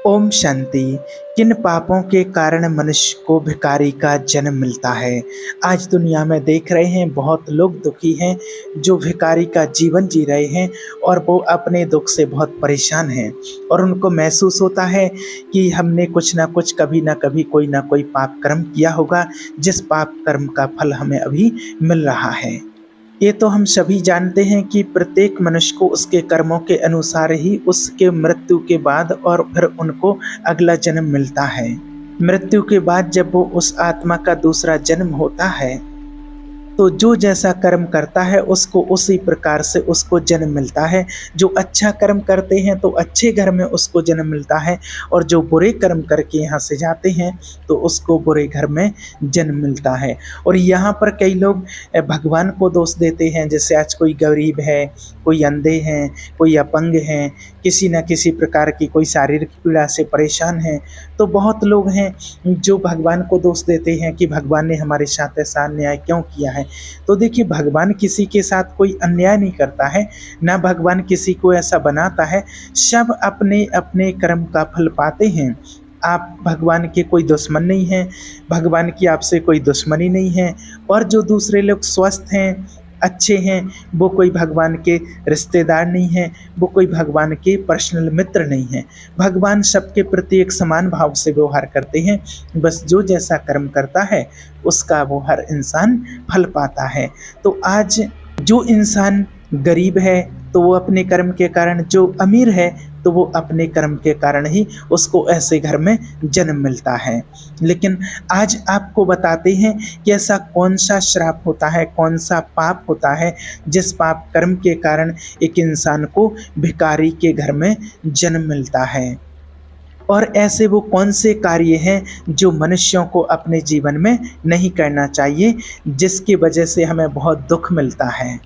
ओम शांति। किन पापों के कारण मनुष्य को भिखारी का जन्म मिलता है। आज दुनिया में देख रहे हैं बहुत लोग दुखी हैं जो भिखारी का जीवन जी रहे हैं और वो अपने दुख से बहुत परेशान हैं और उनको महसूस होता है कि हमने कुछ ना कुछ कभी ना कभी कोई ना कोई पाप कर्म किया होगा, जिस पाप कर्म का फल हमें अभी मिल रहा है। ये तो हम सभी जानते हैं कि प्रत्येक मनुष्य को उसके कर्मों के अनुसार ही उसके मृत्यु के बाद और फिर उनको अगला जन्म मिलता है। मृत्यु के बाद जब वो उस आत्मा का दूसरा जन्म होता है तो जो जैसा कर्म करता है उसको उसी प्रकार से उसको जन्म मिलता है। जो अच्छा कर्म करते हैं तो अच्छे घर में उसको जन्म मिलता है और जो बुरे कर्म करके यहाँ से जाते हैं तो उसको बुरे घर में जन्म मिलता है। और यहाँ पर कई लोग भगवान को दोष देते हैं, जैसे आज कोई गरीब है, कोई अंधे हैं, कोई अपंग हैं, किसी न किसी प्रकार की कोई शारीरिक पीड़ा से परेशान है। तो बहुत लोग हैं जो भगवान को दोष देते हैं कि भगवान ने हमारे साथ ऐसा अन्याय क्यों किया है। तो देखिए, भगवान किसी के साथ कोई अन्याय नहीं करता है, ना भगवान किसी को ऐसा बनाता है। सब अपने अपने कर्म का फल पाते हैं। आप भगवान के कोई दुश्मन नहीं हैं, भगवान की आपसे कोई दुश्मनी नहीं है। और जो दूसरे लोग स्वस्थ हैं, अच्छे हैं, वो कोई भगवान के रिश्तेदार नहीं हैं, वो कोई भगवान के पर्सनल मित्र नहीं हैं। भगवान सबके प्रति एक समान भाव से व्यवहार करते हैं। बस जो जैसा कर्म करता है उसका वो हर इंसान फल पाता है। तो आज जो इंसान गरीब है तो वो अपने कर्म के कारण, जो अमीर है तो वो अपने कर्म के कारण ही उसको ऐसे घर में जन्म मिलता है। लेकिन आज आपको बताते हैं कि ऐसा कौन सा श्राप होता है, कौन सा पाप होता है जिस पाप कर्म के कारण एक इंसान को भिखारी के घर में जन्म मिलता है। और ऐसे वो कौन से कार्य हैं जो मनुष्यों को अपने जीवन में नहीं करना चाहिए, जिसकी वजह से हमें बहुत दुख मिलता है।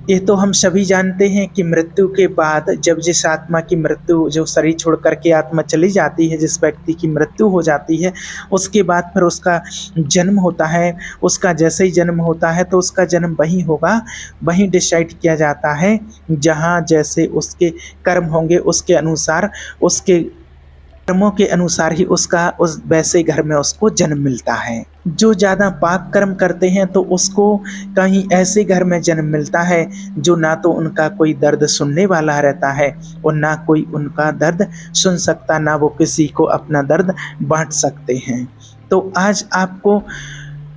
ये तो हम सभी जानते हैं कि मृत्यु के बाद जब जिस आत्मा की मृत्यु, जो शरीर छोड़ करके आत्मा चली जाती है, जिस व्यक्ति की मृत्यु हो जाती है, उसके बाद फिर उसका जन्म होता है। उसका जैसे ही जन्म होता है तो उसका जन्म वहीं होगा, वहीं डिसाइड किया जाता है जहाँ जैसे उसके कर्म होंगे, उसके अनुसार, उसके कर्मों के अनुसार ही उसका उस वैसे घर में उसको जन्म मिलता है। जो ज़्यादा पाप कर्म करते हैं तो उसको कहीं ऐसे घर में जन्म मिलता है जो ना तो उनका कोई दर्द सुनने वाला रहता है और ना कोई उनका दर्द सुन सकता, ना वो किसी को अपना दर्द बांट सकते हैं। तो आज आपको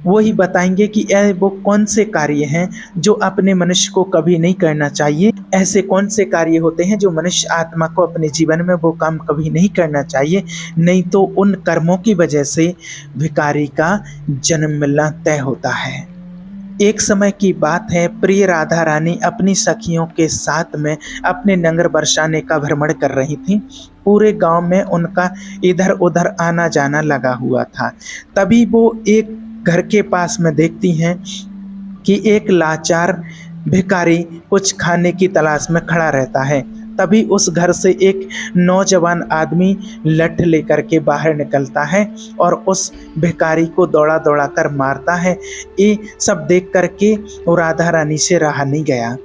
वही बताएंगे कि वो कौन से कार्य हैं जो अपने मनुष्य को कभी नहीं करना चाहिए। ऐसे कौन से कार्य होते हैं जो मनुष्य आत्मा को अपने जीवन में वो काम कभी नहीं करना चाहिए, नहीं तो उन कर्मों की वजह से भिखारी का जन्म मिलना तय होता है। एक समय की बात है, प्रिय राधा रानी अपनी सखियों के साथ में अपने नगर बरसाने का भ्रमण कर रही थी। पूरे गांव में उनका इधर उधर आना जाना लगा हुआ था। तभी वो एक घर के पास में देखती हैं कि एक लाचार भिखारी कुछ खाने की तलाश में खड़ा रहता है। तभी उस घर से एक नौजवान आदमी लठ लेकर के बाहर निकलता है और उस भिखारी को दौड़ा दौड़ा कर मारता है। ये सब देख करके राधा रानी से रहा नहीं गया।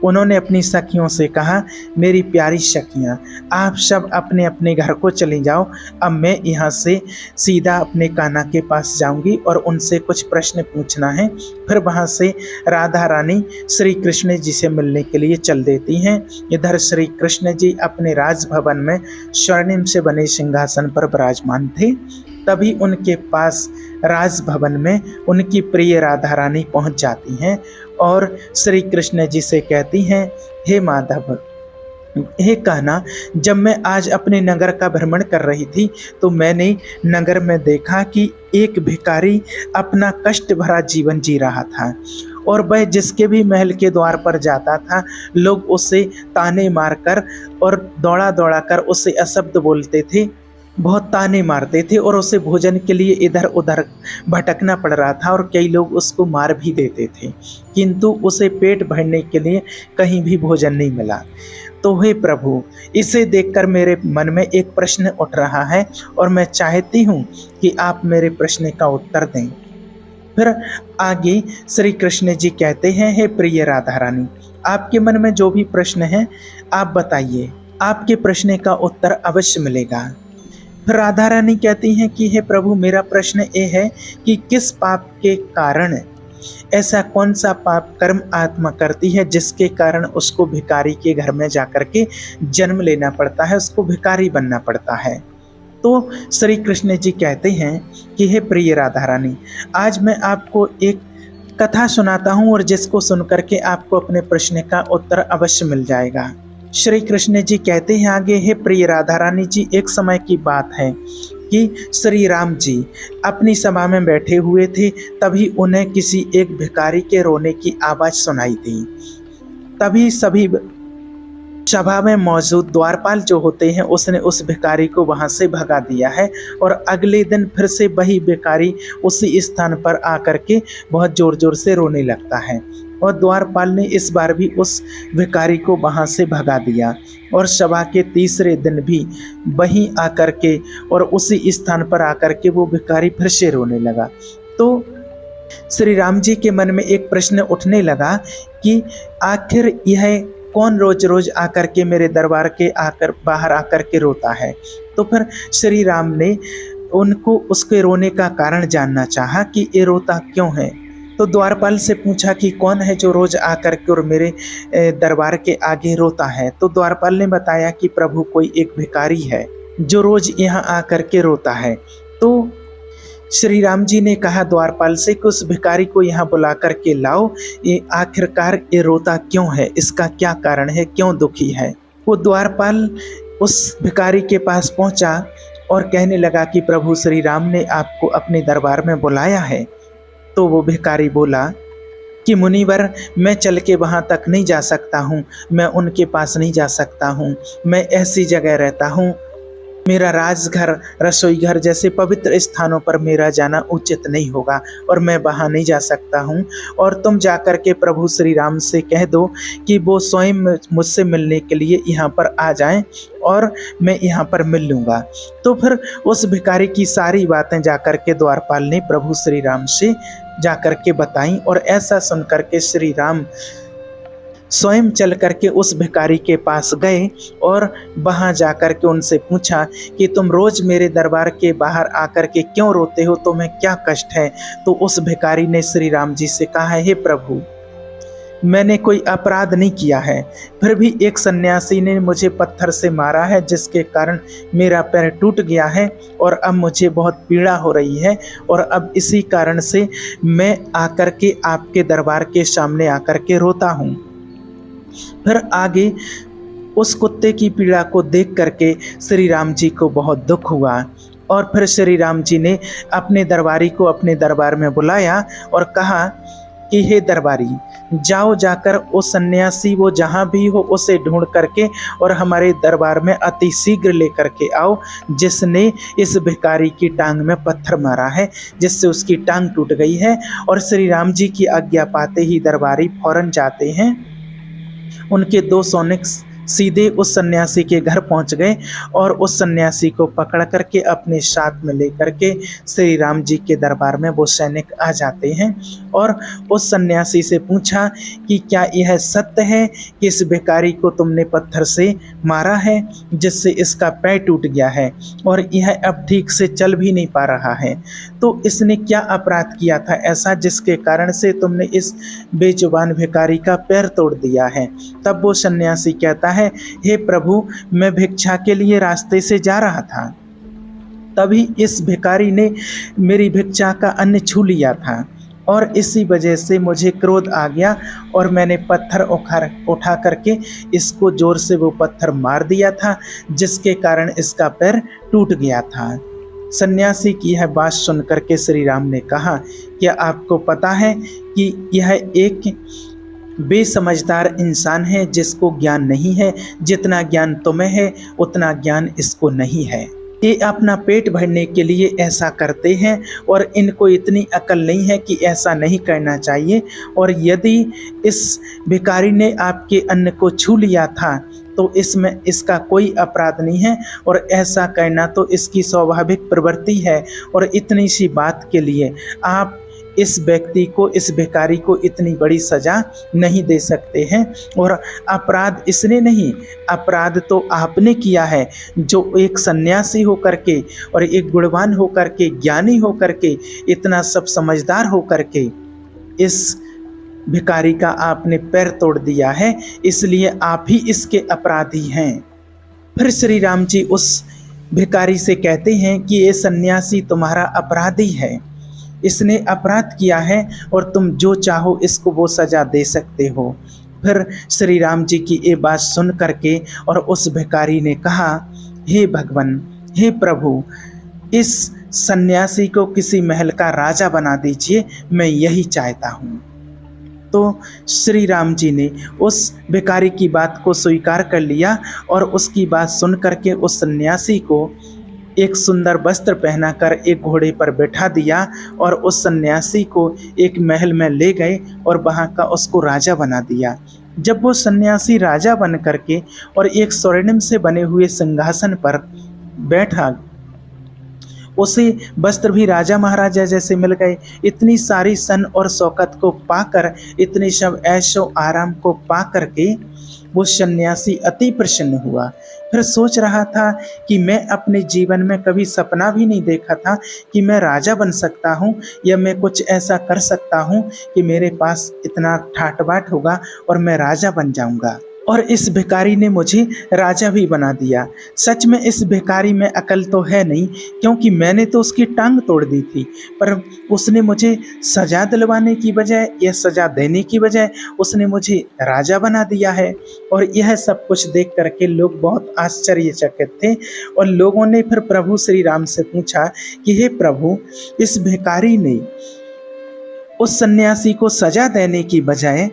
उन्होंने अपनी सखियों से कहा, मेरी प्यारी सखियाँ, आप सब अपने अपने घर को चली जाओ। अब मैं यहाँ से सीधा अपने कान्हा के पास जाऊँगी और उनसे कुछ प्रश्न पूछना है। फिर वहाँ से राधा रानी श्री कृष्ण जी से मिलने के लिए चल देती हैं। इधर श्री कृष्ण जी अपने राजभवन में स्वर्णिम से बने सिंहासन पर विराजमान थे। तभी उनके पास राजभवन में उनकी प्रिय राधा रानी पहुँच जाती हैं और श्री कृष्ण जी से कहती हैं, हे माधव, हे कान्हा, जब मैं आज अपने नगर का भ्रमण कर रही थी तो मैंने नगर में देखा कि एक भिखारी अपना कष्ट भरा जीवन जी रहा था और वह जिसके भी महल के द्वार पर जाता था लोग उसे ताने मारकर और दौड़ा दौड़ा कर उसे अशब्द बोलते थे, बहुत ताने मारते थे और उसे भोजन के लिए इधर उधर भटकना पड़ रहा था और कई लोग उसको मार भी देते थे, किंतु उसे पेट भरने के लिए कहीं भी भोजन नहीं मिला। तो हे प्रभु, इसे देखकर मेरे मन में एक प्रश्न उठ रहा है और मैं चाहती हूँ कि आप मेरे प्रश्न का उत्तर दें। फिर आगे श्री कृष्ण जी कहते हैं, हे प्रिय राधा रानी, आपके मन में जो भी प्रश्न है आप बताइए, आपके प्रश्न का उत्तर अवश्य मिलेगा। फिर राधा रानी कहती हैं कि हे प्रभु, मेरा प्रश्न ये है कि किस पाप के कारण, ऐसा कौन सा पाप कर्म आत्मा करती है जिसके कारण उसको भिखारी के घर में जाकर के जन्म लेना पड़ता है, उसको भिखारी बनना पड़ता है। तो श्री कृष्ण जी कहते हैं कि हे प्रिय राधा रानी, आज मैं आपको एक कथा सुनाता हूँ और जिसको सुनकर के आपको अपने प्रश्न का उत्तर अवश्य मिल जाएगा। श्री कृष्ण जी कहते हैं आगे, हे प्रिय राधा रानी जी, एक समय की बात है कि श्री राम जी अपनी सभा में बैठे हुए थे। तभी उन्हें किसी एक भिखारी के रोने की आवाज़ सुनाई दी। तभी सभी सभा में मौजूद द्वारपाल जो होते हैं, उसने उस भिखारी को वहां से भगा दिया है। और अगले दिन फिर से वही भिखारी उसी स्थान पर आकर के बहुत जोर जोर से रोने लगता है। और द्वारपाल ने इस बार भी उस भिखारी को वहां से भगा दिया। और सभा के तीसरे दिन भी वहीं आकर के और उसी स्थान पर आकर के वो भिखारी फिर से रोने लगा। तो श्री राम जी के मन में एक प्रश्न उठने लगा कि आखिर यह कौन रोज रोज आकर के मेरे दरबार के बाहर आकर के रोता है। तो फिर श्री राम ने उनको उसके रोने का कारण जानना चाहा कि ये रोता क्यों है। तो द्वारपाल से पूछा कि कौन है जो रोज आकर के और मेरे दरबार के आगे रोता है। तो द्वारपाल ने बताया कि प्रभु, कोई एक भिखारी है जो रोज यहाँ आकर के रोता है। तो श्री राम जी ने कहा द्वारपाल से कि उस भिखारी को यहाँ बुला कर के लाओ, ये आखिरकार ये रोता क्यों है, इसका क्या कारण है, क्यों दुखी है। वो द्वारपाल उस भिखारी के पास पहुँचा और कहने लगा कि प्रभु श्री राम ने आपको अपने दरबार में बुलाया है। तो वो भिखारी बोला कि मुनिवर, मैं चल के वहाँ तक नहीं जा सकता हूँ, मैं उनके पास नहीं जा सकता हूँ, मैं ऐसी जगह रहता हूँ, मेरा राजघर, रसोई घर जैसे पवित्र स्थानों पर मेरा जाना उचित नहीं होगा और मैं वहाँ नहीं जा सकता हूँ। और तुम जाकर के प्रभु श्री राम से कह दो कि वो स्वयं मुझसे मिलने के लिए यहाँ पर आ जाएं और मैं यहाँ पर मिल लूँगा। तो फिर उस भिखारी की सारी बातें जाकर के द्वारपाल ने प्रभु श्री राम से जाकर के बताई। और ऐसा सुनकर के श्री राम स्वयं चल करके उस भिखारी के पास गए और वहाँ जाकर के उनसे पूछा कि तुम रोज मेरे दरबार के बाहर आकर के क्यों रोते हो, तुम्हें क्या कष्ट है। तो उस भिखारी ने श्री राम जी से कहा, हे प्रभु, मैंने कोई अपराध नहीं किया है, फिर भी एक सन्यासी ने मुझे पत्थर से मारा है जिसके कारण मेरा पैर टूट गया है और अब मुझे बहुत पीड़ा हो रही है। और अब इसी कारण से मैं आकर के आपके दरबार के सामने आकर के रोता हूँ। फिर आगे उस कुत्ते की पीड़ा को देख करके श्री राम जी को बहुत दुख हुआ। और फिर श्री राम जी ने अपने दरबारी को अपने दरबार में बुलाया और कहा कि हे दरबारी, जाओ जाकर उस सन्यासी, वो जहाँ भी हो उसे ढूंढ करके और हमारे दरबार में अति शीघ्र लेकर के आओ, जिसने इस भिखारी की टांग में पत्थर मारा है, जिससे उसकी टांग टूट गई है। और श्री राम जी की आज्ञा पाते ही दरबारी फौरन जाते हैं। उनके 2 सैनिक सीधे उस सन्यासी के घर पहुंच गए और उस सन्यासी को पकड़ करके अपने साथ में लेकर के श्री राम जी के दरबार में वो सैनिक आ जाते हैं। और उस सन्यासी से पूछा कि क्या यह सत्य है कि इस भिखारी को तुमने पत्थर से मारा है जिससे इसका पैर टूट गया है और यह अब ठीक से चल भी नहीं पा रहा है। तो इसने क्या अपराध किया था ऐसा जिसके कारण से तुमने इस बेजुबान भिखारी का पैर तोड़ दिया है। तब वो सन्यासी कहता है, हे प्रभु, मैं भिक्षा के लिए रास्ते से जा रहा था, तभी इस भिखारी ने मेरी भिक्षा का अन्न छू लिया था और इसी वजह से मुझे क्रोध आ गया और मैंने पत्थर उठा करके इसको जोर से वो पत्थर मार दिया था, जिसके कारण इसका पैर टूट गया था। सन्यासी की यह बात सुनकर के श्री राम ने कहा, क्या आपको पता है कि यह एक बेसमझदार इंसान है जिसको ज्ञान नहीं है, जितना ज्ञान तुम्हें है उतना ज्ञान इसको नहीं है। ये अपना पेट भरने के लिए ऐसा करते हैं और इनको इतनी अकल नहीं है कि ऐसा नहीं करना चाहिए। और यदि इस भिखारी ने आपके अन्न को छू लिया था तो इसमें इसका कोई अपराध नहीं है और ऐसा करना तो इसकी स्वाभाविक प्रवृत्ति है। और इतनी सी बात के लिए आप इस व्यक्ति को, इस भिखारी को इतनी बड़ी सजा नहीं दे सकते हैं। और अपराध इसने नहीं, अपराध तो आपने किया है, जो एक सन्यासी होकर के और एक गुणवान होकर के, ज्ञानी होकर के, इतना सब समझदार होकर के इस भिखारी का आपने पैर तोड़ दिया है, इसलिए आप ही इसके अपराधी हैं। फिर श्री राम जी उस भिखारी से कहते हैं कि ये सन्यासी तुम्हारा अपराधी है, इसने अपराध किया है और तुम जो चाहो इसको वो सजा दे सकते हो। फिर श्री राम जी की ये बात सुन करके और उस भिखारी ने कहा, हे भगवान, हे प्रभु, इस सन्यासी को किसी महल का राजा बना दीजिए, मैं यही चाहता हूँ। तो श्री राम जी ने उस भिखारी की बात को स्वीकार कर लिया और उसकी बात सुन करके उस सन्यासी को एक सुंदर वस्त्र पहनाकर एक घोड़े पर बैठा दिया और उस सन्यासी को एक महल में ले गए और वहाँ का उसको राजा बना दिया। जब वो सन्यासी राजा बन करके और एक स्वर्णिम से बने हुए सिंहासन पर बैठा, उसे वस्त्र भी राजा महाराजा जैसे मिल गए। इतनी सारी सन और शौकत को पाकर, इतने सब ऐशो आराम को पा करके वो सन्यासी अति प्रसन्न हुआ। फिर सोच रहा था कि मैं अपने जीवन में कभी सपना भी नहीं देखा था कि मैं राजा बन सकता हूँ या मैं कुछ ऐसा कर सकता हूँ कि मेरे पास इतना ठाट बाट होगा और मैं राजा बन जाऊँगा। और इस भिखारी ने मुझे राजा भी बना दिया। सच में इस भिखारी में अकल तो है नहीं, क्योंकि मैंने तो उसकी टांग तोड़ दी थी, पर उसने मुझे सजा दिलवाने की बजाय या सजा देने की बजाय उसने मुझे राजा बना दिया है। और यह सब कुछ देख करके लोग बहुत आश्चर्यचकित थे और लोगों ने फिर प्रभु श्री राम से पूछा कि हे प्रभु, इस भिखारी ने उस सन्यासी को सजा देने की बजाय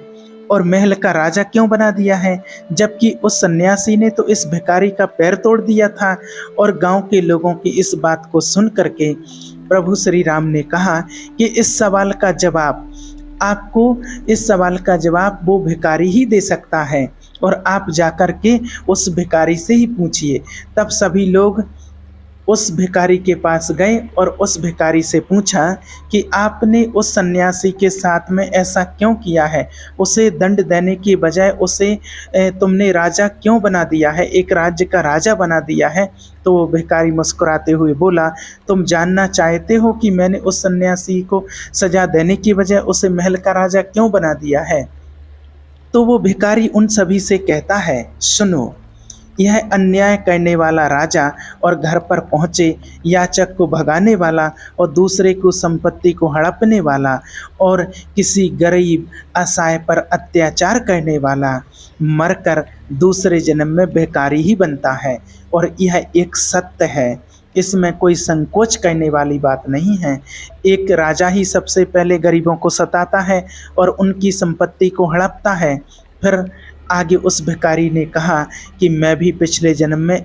और महल का राजा क्यों बना दिया है, जबकि उस सन्यासी ने तो इस भिखारी का पैर तोड़ दिया था। और गांव के लोगों की इस बात को सुन करके प्रभु श्री राम ने कहा कि इस सवाल का जवाब आपको, इस सवाल का जवाब वो भिखारी ही दे सकता है और आप जाकर के उस भिखारी से ही पूछिए। तब सभी लोग उस भिखारी के पास गए और उस भिखारी से पूछा कि आपने उस सन्यासी के साथ में ऐसा क्यों किया है, उसे दंड देने की बजाय उसे तुमने राजा क्यों बना दिया है, एक राज्य का राजा बना दिया है। तो वो भिखारी मुस्कुराते हुए बोला, तुम जानना चाहते हो कि मैंने उस सन्यासी को सजा देने की बजाय उसे महल का राजा क्यों बना दिया है? तो वो भिखारी उन सभी से कहता है, सुनो, यह अन्याय करने वाला राजा और घर पर पहुँचे याचक को भगाने वाला और दूसरे को संपत्ति को हड़पने वाला और किसी गरीब असहाय पर अत्याचार करने वाला मरकर दूसरे जन्म में भिखारी ही बनता है। और यह एक सत्य है, इसमें कोई संकोच करने वाली बात नहीं है। एक राजा ही सबसे पहले गरीबों को सताता है और उनकी संपत्ति को हड़पता है। फिर आगे उस भिखारी ने कहा कि मैं भी पिछले जन्म में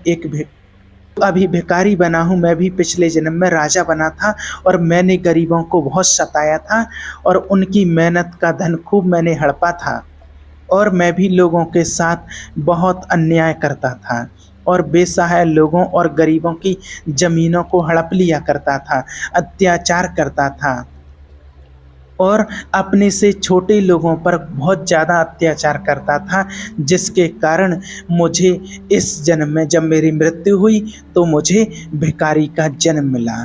अभी भिखारी बना हूँ, मैं भी पिछले जन्म में राजा बना था और मैंने गरीबों को बहुत सताया था और उनकी मेहनत का धन खूब मैंने हड़पा था और मैं भी लोगों के साथ बहुत अन्याय करता था और बेसहाय लोगों और गरीबों की ज़मीनों को हड़प लिया करता था, अत्याचार करता था और अपने से छोटे लोगों पर बहुत ज़्यादा अत्याचार करता था, जिसके कारण मुझे इस जन्म में जब मेरी मृत्यु हुई तो मुझे भिखारी का जन्म मिला।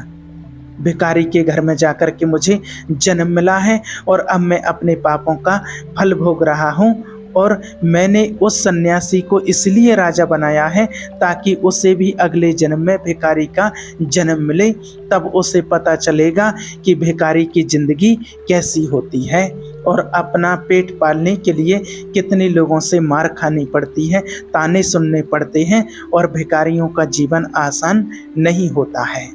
भिखारी के घर में जाकर के मुझे जन्म मिला है और अब मैं अपने पापों का फल भोग रहा हूँ। और मैंने उस सन्यासी को इसलिए राजा बनाया है ताकि उसे भी अगले जन्म में भिखारी का जन्म मिले, तब उसे पता चलेगा कि भिखारी की ज़िंदगी कैसी होती है और अपना पेट पालने के लिए कितने लोगों से मार खानी पड़ती है, ताने सुनने पड़ते हैं और भिखारियों का जीवन आसान नहीं होता है।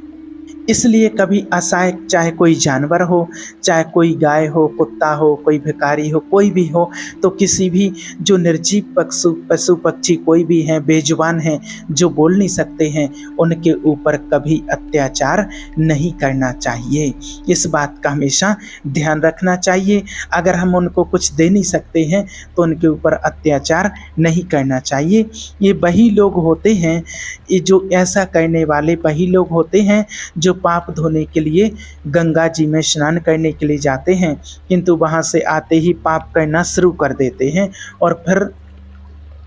इसलिए कभी असहाय, चाहे कोई जानवर हो, चाहे कोई गाय हो, कुत्ता हो, कोई भिखारी हो, कोई भी हो, तो किसी भी जो निर्जीव पशु पक्षी कोई भी हैं, बेजुबान हैं, जो बोल नहीं सकते हैं, उनके ऊपर कभी अत्याचार नहीं करना चाहिए। इस बात का हमेशा ध्यान रखना चाहिए। अगर हम उनको कुछ दे नहीं सकते हैं तो उनके ऊपर अत्याचार नहीं करना चाहिए। ये वही लोग होते हैं, ये जो ऐसा करने वाले वही लोग होते हैं जो पाप धोने के लिए गंगा जी में स्नान करने के लिए जाते हैं, किंतु वहाँ से आते ही पाप करना शुरू कर देते हैं और फिर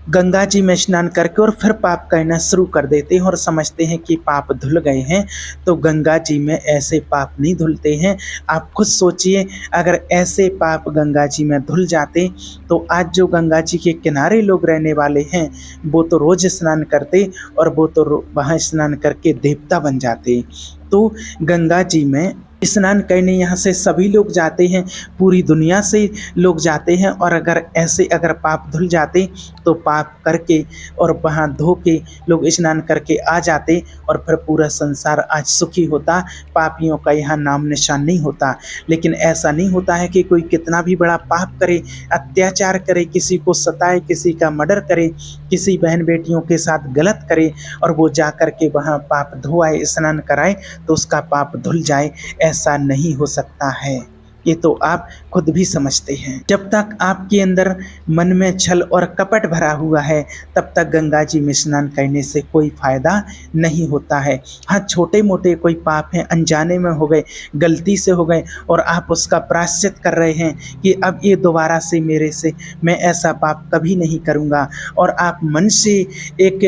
गंगा जी में स्नान करके और फिर पाप करना शुरू कर देते हैं और समझते हैं कि पाप धुल गए हैं। तो गंगा जी में ऐसे पाप नहीं धुलते हैं। आप खुद सोचिए, अगर ऐसे पाप गंगा जी में धुल जाते तो आज जो गंगा जी के किनारे लोग रहने वाले हैं वो तो रोज स्नान करते और वो तो वहाँ स्नान करके देवता बन जाते। तो गंगा जी में स्नान करने यहाँ से सभी लोग जाते हैं, पूरी दुनिया से लोग जाते हैं। और अगर पाप धुल जाते तो पाप करके और वहाँ धो के लोग स्नान करके आ जाते और फिर पूरा संसार आज सुखी होता, पापियों का यहाँ नाम निशान नहीं होता। लेकिन ऐसा नहीं होता है कि कोई कितना भी बड़ा पाप करे, अत्याचार करे, किसी को सताए, किसी का मर्डर करे, किसी बहन बेटियों के साथ गलत करे और वो जा कर के वहाँ पाप धोआए, स्नान कराए तो उसका पाप धुल जाए, ऐसा नहीं हो सकता है। ये तो आप खुद भी समझते हैं। जब तक आपके अंदर मन में छल और कपट भरा हुआ है तब तक गंगा जी में स्नान करने से कोई फ़ायदा नहीं होता है। हाँ, छोटे मोटे कोई पाप हैं, अनजाने में हो गए, गलती से हो गए और आप उसका प्रायश्चित कर रहे हैं कि अब ये दोबारा से मेरे से मैं ऐसा पाप कभी नहीं करूँगा, और आप मन से एक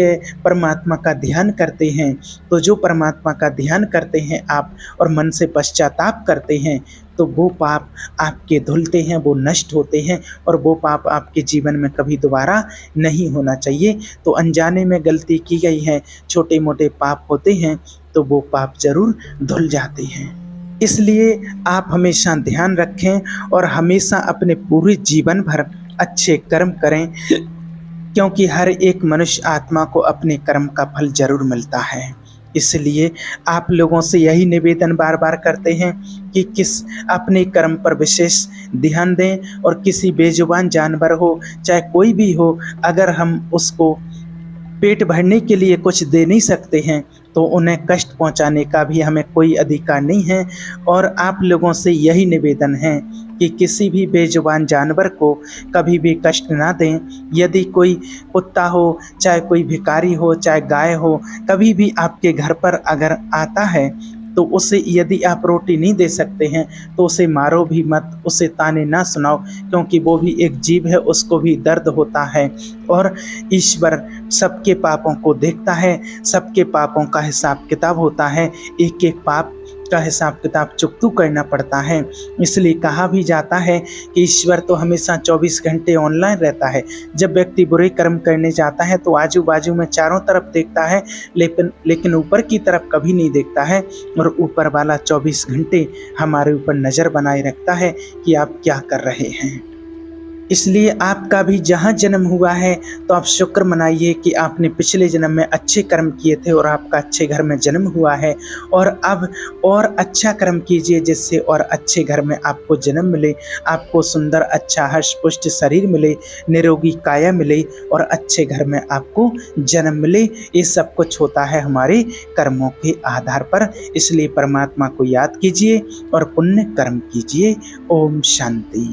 परमात्मा का ध्यान करते हैं। तो जो परमात्मा का ध्यान करते हैं आप और मन से पश्चाताप करते हैं तो वो पाप आपके धुलते हैं, वो नष्ट होते हैं और वो पाप आपके जीवन में कभी दोबारा नहीं होना चाहिए। तो अनजाने में गलती की गई है, छोटे मोटे पाप होते हैं तो वो पाप जरूर धुल जाते हैं। इसलिए आप हमेशा ध्यान रखें और हमेशा अपने पूरे जीवन भर अच्छे कर्म करें, क्योंकि हर एक मनुष्य आत्मा को अपने कर्म का फल जरूर मिलता है। इसलिए आप लोगों से यही निवेदन बार बार करते हैं कि अपने कर्म पर विशेष ध्यान दें और किसी बेजुबान जानवर हो चाहे कोई भी हो, अगर हम उसको पेट भरने के लिए कुछ दे नहीं सकते हैं तो उन्हें कष्ट पहुंचाने का भी हमें कोई अधिकार नहीं है। और आप लोगों से यही निवेदन है कि किसी भी बेजुबान जानवर को कभी भी कष्ट ना दें। यदि कोई कुत्ता हो, चाहे कोई भिखारी हो, चाहे गाय हो, कभी भी आपके घर पर अगर आता है तो उसे यदि आप रोटी नहीं दे सकते हैं तो उसे मारो भी मत, उसे ताने ना सुनाओ, क्योंकि वो भी एक जीव है, उसको भी दर्द होता है। और ईश्वर सबके पापों को देखता है, सबके पापों का हिसाब किताब होता है, एक एक पाप का हिसाब किताब चुकतू करना पड़ता है। इसलिए कहा भी जाता है कि ईश्वर तो हमेशा 24 घंटे ऑनलाइन रहता है। जब व्यक्ति बुरे कर्म करने जाता है तो आजू बाजू में चारों तरफ देखता है, लेकिन ऊपर की तरफ कभी नहीं देखता है। और ऊपर वाला 24 घंटे हमारे ऊपर नज़र बनाए रखता है कि आप क्या कर रहे हैं। इसलिए आपका भी जहाँ जन्म हुआ है तो आप शुक्र मनाइए कि आपने पिछले जन्म में अच्छे कर्म किए थे और आपका अच्छे घर में जन्म हुआ है। और अब और अच्छा कर्म कीजिए जिससे और अच्छे घर में आपको जन्म मिले, आपको सुंदर अच्छा हर्ष पुष्ट शरीर मिले, निरोगी काया मिले और अच्छे घर में आपको जन्म मिले। ये सब कुछ होता है हमारे कर्मों के आधार पर। इसलिए परमात्मा को याद कीजिए और पुण्य कर्म कीजिए। ओम शांति।